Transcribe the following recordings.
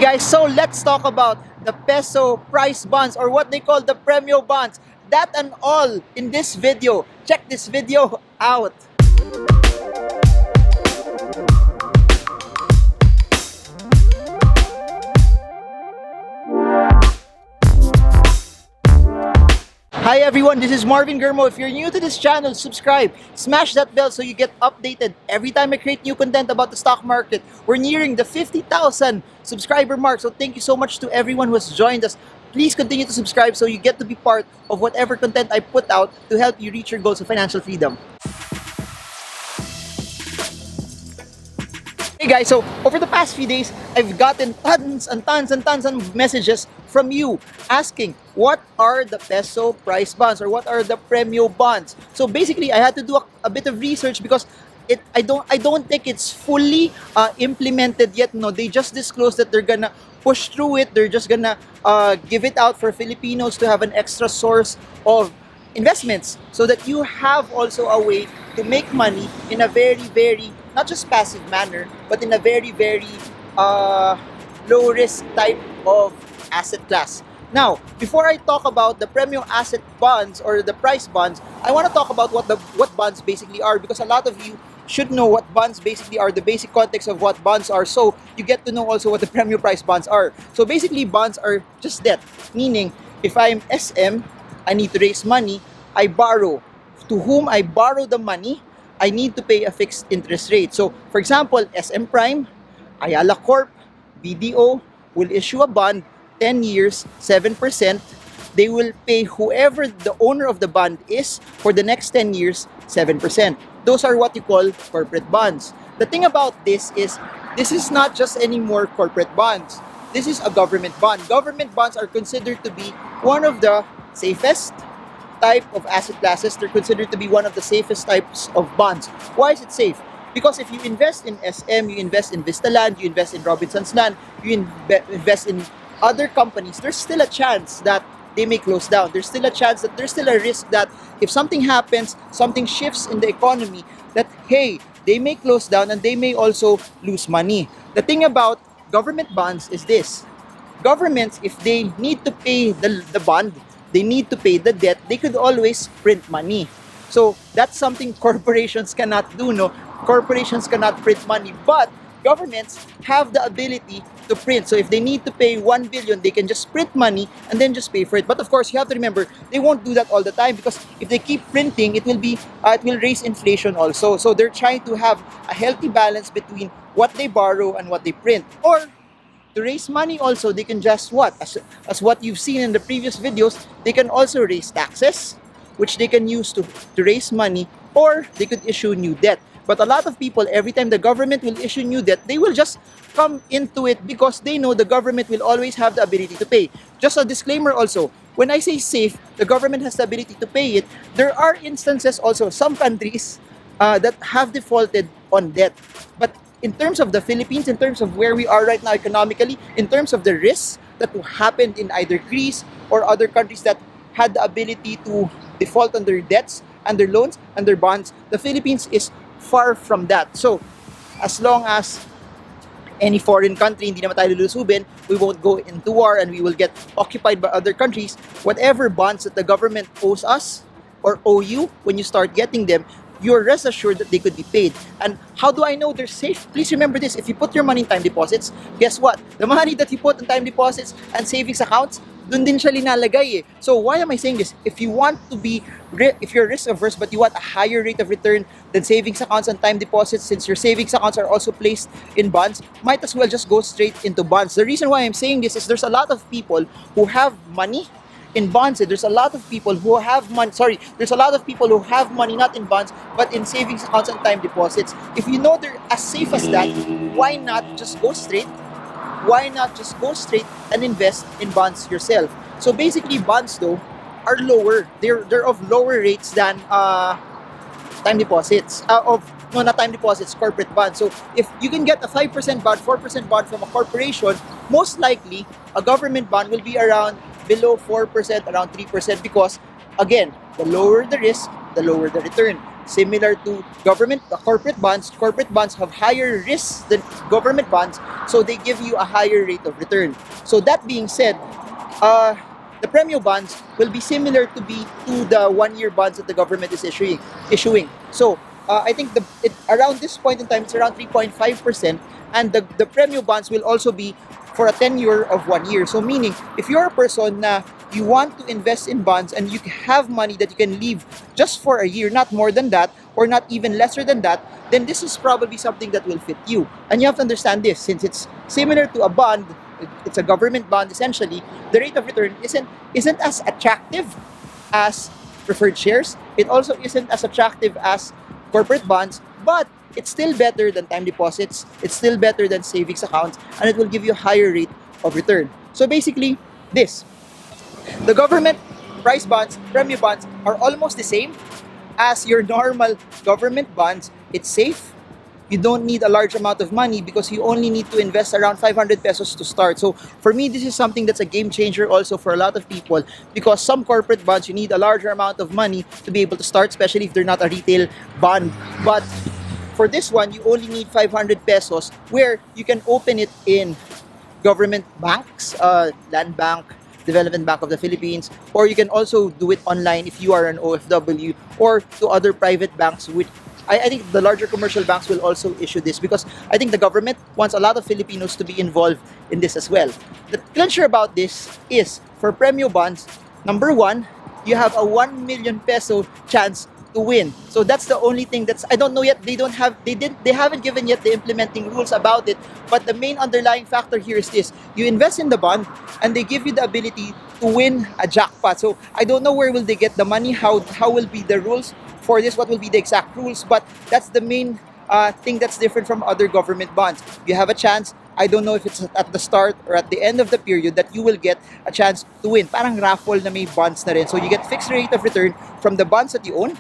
guys, so let's talk about the peso price bonds or what they call the Premio bonds. That and all in this video. Check this video out. Hi everyone, this is Marvin Germo. If you're new to this channel, subscribe, smash that bell so you get updated every time I create new content about the stock market. We're nearing the 50,000 subscriber mark, so thank you so much to everyone who has joined us. Please continue to subscribe so you get to be part of whatever content I put out to help you reach your goals of financial freedom. Hey guys, so over the past few days, I've gotten tons of messages from you asking what are the peso price bonds or what are the Premio bonds. So basically, I had to do a bit of research because I don't think it's fully implemented yet. No, they just disclosed that they're gonna push through it. They're just gonna give it out for Filipinos to have an extra source of investments so that you have also a way to make money in a very not just passive manner, but in a very low risk type of asset class. Now, before I talk about the Premio asset bonds or the price bonds, I want to talk about what bonds basically are, because a lot of you should know what bonds basically are, the basic context of what bonds are, so you get to know also what the Premio price bonds are. So basically, bonds are just debt, meaning if I'm SM, I need to raise money, I borrow. To whom I borrow the money, I need to pay a fixed interest rate. So, for example, SM Prime, Ayala Corp, BDO will issue a bond, 10 years, 7%. They will pay whoever the owner of the bond is for the next 10 years, 7%. Those are what you call corporate bonds. The thing about this is not just any more corporate bonds. This is a government bond. Government bonds are considered to be one of the safest type of asset classes. They're considered to be one of the safest types of bonds. Why is it safe? Because if you invest in SM, you invest in Vista Land, you invest in Robinson's Land, you invest in other companies, there's still a chance that they may close down. There's still a chance that there's still a risk that if something happens, something shifts in the economy, that hey, they may close down and they may also lose money. The thing about government bonds is this. Governments, if they need to pay the bond, they need to pay the debt, they could always print money. So that's something corporations cannot do, no? Corporations cannot print money, but governments have the ability to print. So if they need to pay 1 billion, they can just print money and then just pay for it. But of course, you have to remember, they won't do that all the time, because if they keep printing, it will raise inflation also. So they're trying to have a healthy balance between what they borrow and what they print. Or to raise money also, they can just as what you've seen in the previous videos, they can also raise taxes, which they can use to raise money, or they could issue new debt. But a lot of people, every time the government will issue new debt, they will just come into it because they know the government will always have the ability to pay. Just a disclaimer also, when I say safe, the government has the ability to pay it. There are instances also, some countries that have defaulted on debt. But in terms of the Philippines, in terms of where we are right now economically, in terms of the risks that happened in either Greece or other countries that had the ability to default on their debts and their loans and their bonds, the Philippines is far from that. So, as long as any foreign country, hindi naman tayo lulusubin, we won't go into war and we will get occupied by other countries. Whatever bonds that the government owes us or owe you, when you start getting them, you're rest assured that they could be paid. And how do I know they're safe? Please remember this, if you put your money in time deposits, guess what? The money that you put in time deposits and savings accounts, dun din siya linalagay eh. So why am I saying this? If you want to be, if you're risk averse but you want a higher rate of return than savings accounts and time deposits, since your savings accounts are also placed in bonds, might as well just go straight into bonds. The reason why I'm saying this is there's a lot of people who have money in bonds. There's a lot of people who have money, there's a lot of people who have money not in bonds but in savings accounts and time deposits. If you know they're as safe as that, why not just go straight? Why not just go straight and invest in bonds yourself? So basically, bonds though are lower. They're of lower rates than time deposits. Not time deposits, corporate bonds. So if you can get a 5% bond, 4% bond from a corporation, most likely a government bond will be around below 4%, around 3%, because again, the lower the risk, the lower the return. similar to corporate bonds. Corporate bonds have higher risks than government bonds, so they give you a higher rate of return. So that being said, uh, the Premio bonds will be similar to the 1 year bonds that the government is issuing. So I think around this point in time, it's around 3.5%, and the Premio bonds will also be for a tenure of 1 year. So meaning, if you're a person na you want to invest in bonds and you have money that you can leave just for a year, not more than that, or not even lesser than that, then this is probably something that will fit you. And you have to understand this, since it's similar to a bond, it's a government bond essentially, the rate of return isn't as attractive as preferred shares. It also isn't as attractive as corporate bonds, but it's still better than time deposits. It's still better than savings accounts, and it will give you a higher rate of return. So basically, this the government price bonds, Premio bonds are almost the same as your normal government bonds. It's safe. You don't need a large amount of money because you only need to invest around 500 pesos to start. So for me, this is something that's a game changer also for a lot of people, because some corporate bonds, you need a larger amount of money to be able to start, especially if they're not a retail bond. But for this one, you only need 500 pesos, where you can open it in government banks, Land Bank, Development Bank of the Philippines, or you can also do it online if you are an OFW, or to other private banks, which I think the larger commercial banks will also issue this, because I think the government wants a lot of Filipinos to be involved in this as well. The clincher about this is, for Premio bonds, number one, you have a 1 million peso chance to win. So that's the only thing that's, I don't know yet, they haven't given yet the implementing rules about it, but the main underlying factor here is this: you invest in the bond and they give you the ability to win a jackpot. So I don't know where will they get the money, how will be the rules for this, what will be the exact rules, but that's the main thing that's different from other government bonds. You have a chance. I don't know if it's at the start or at the end of the period that you will get a chance to win. Parang raffle na may bonds na rin. So you get fixed rate of return from the bonds that you own.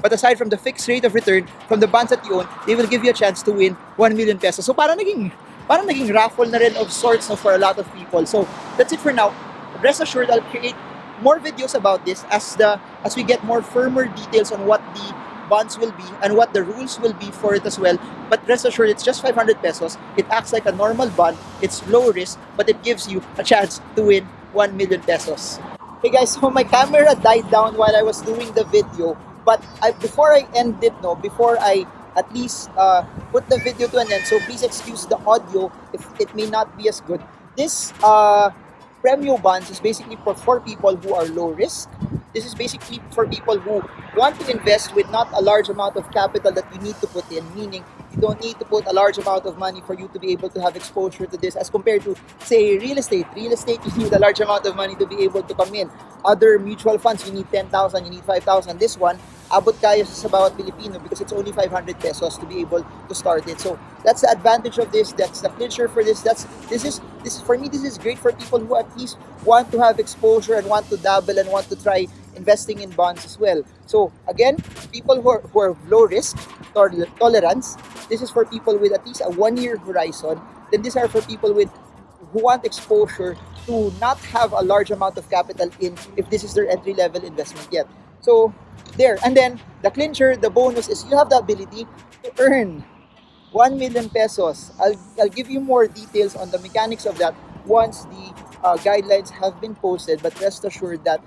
But aside from the fixed rate of return from the bonds that you own, they will give you a chance to win 1 million pesos. So parang naging raffle na rin of sorts, no, for a lot of people. So that's it for now. Rest assured, I'll create more videos about this as we get more firmer details on what the bonds will be and what the rules will be for it as well. But rest assured, it's just 500 pesos. It acts like a normal bond. It's low risk, but it gives you a chance to win 1 million pesos. Hey guys, so my camera died down while I was doing the video. But before I end it, before I at least put the video to an end, so please excuse the audio if it may not be as good. This Premio bonds is basically for people who are low risk. This is basically for people who want to invest with not a large amount of capital that you need to put in, meaning you don't need to put a large amount of money for you to be able to have exposure to this, as compared to, say, real estate. Real estate, you need a large amount of money to be able to come in. Other mutual funds, you need 10,000, you need 5,000. This one, abot kaya sa bawat Pilipino, because it's only 500 pesos to be able to start it. So that's the advantage of this. That's the clincher for this. This is for me, this is great for people who at least want to have exposure and want to dabble and want to try investing in bonds as well. So again, people who are low risk tolerance, this is for people with at least a 1 year horizon. Then these are for people who want exposure to not have a large amount of capital in, if this is their entry level investment yet. So there, and then the clincher, the bonus is you have the ability to earn 1 million pesos. I'll give you more details on the mechanics of that once the guidelines have been posted, but rest assured that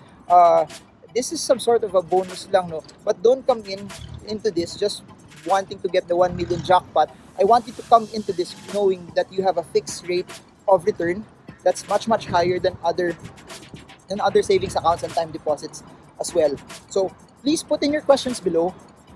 this is some sort of a bonus lang, no? But don't come into this just wanting to get the 1 million jackpot. I want you to come into this knowing that you have a fixed rate of return that's much higher than other savings accounts and time deposits as well. So please put in your questions below.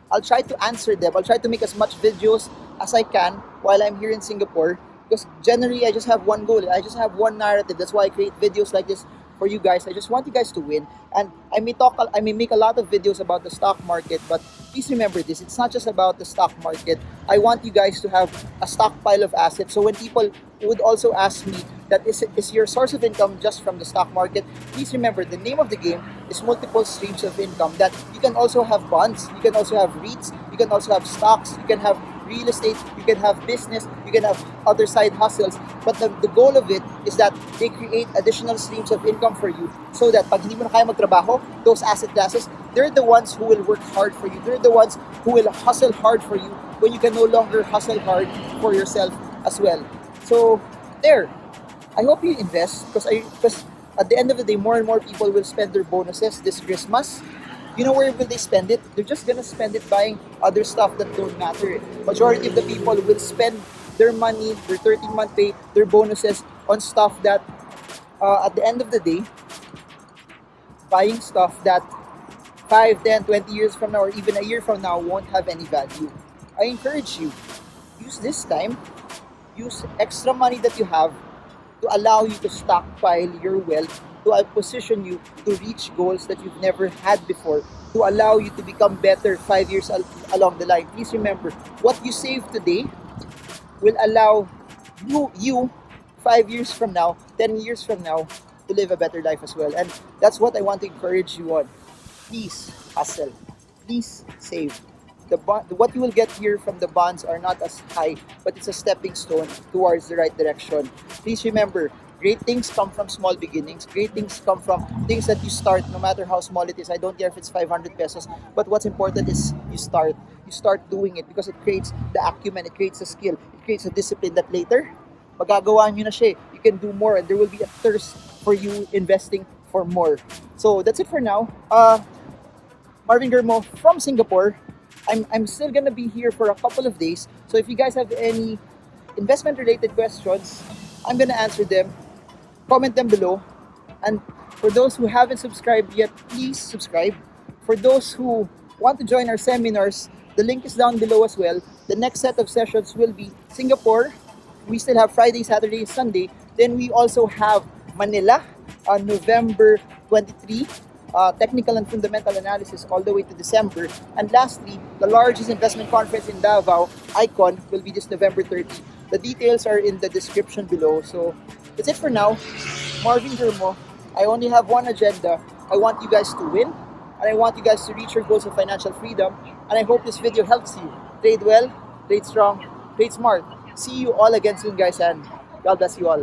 I'll try to answer them. I'll try to make as much videos as I can while I'm here in Singapore, because generally I just have one goal. I just have one narrative. That's why I create videos like this for you guys. I just want you guys to win. And I may make a lot of videos about the stock market, but please remember this, it's not just about the stock market. I want you guys to have a stockpile of assets. So when people would also ask me that is your source of income just from the stock market, please remember the name of the game is multiple streams of income, that you can also have bonds, you can also have REITs, you can also have stocks, you can have real estate, you can have business, you can have other side hustles. But the goal of it is that they create additional streams of income for you, so that pag hindi mo na kaya magtrabaho, those asset classes they're the ones who will work hard for you. They're the ones who will hustle hard for you when you can no longer hustle hard for yourself as well. So there, I hope you invest because at the end of the day, more and more people will spend their bonuses this Christmas. You know where will they spend it? They're just gonna spend it buying other stuff that don't matter. Majority of the people will spend their money, their 13-month pay, their bonuses on stuff that at the end of the day, buying stuff that 5, 10, 20 years from now or even a year from now won't have any value. I encourage you, use this time, use extra money that you have to allow you to stockpile your wealth, to position you to reach goals that you've never had before, to allow you to become better 5 years along the line. Please remember, what you save today will allow you 5 years from now, 10 years from now, to live a better life as well. And that's what I want to encourage you on. Please hustle. Please save. What you will get here from the bonds are not as high, but it's a stepping stone towards the right direction. Please remember, great things come from small beginnings. Great things come from things that you start, no matter how small it is. I don't care if it's 500 pesos, but what's important is you start. You start doing it because it creates the acumen, it creates a skill, it creates a discipline that later, magagawa nyo na siya. You can do more and there will be a thirst for you investing for more. So that's it for now. Marvin Germo from Singapore. I'm still gonna be here for a couple of days. So if you guys have any investment related questions, I'm gonna answer them. Comment them below. And for those who haven't subscribed yet, please subscribe. For those who want to join our seminars, the link is down below as well. The next set of sessions will be Singapore. We still have Friday, Saturday, Sunday. Then we also have Manila on November 23. Technical and fundamental analysis all the way to December. And lastly, the largest investment conference in Davao, Icon, will be this November 30. The details are in the description below. So that's it for now. Marvin Germo. I only have one agenda. I want you guys to win, and I want you guys to reach your goals of financial freedom. And I hope this video helps you. Trade well, trade strong, trade smart. See you all again soon, guys, and God bless you all.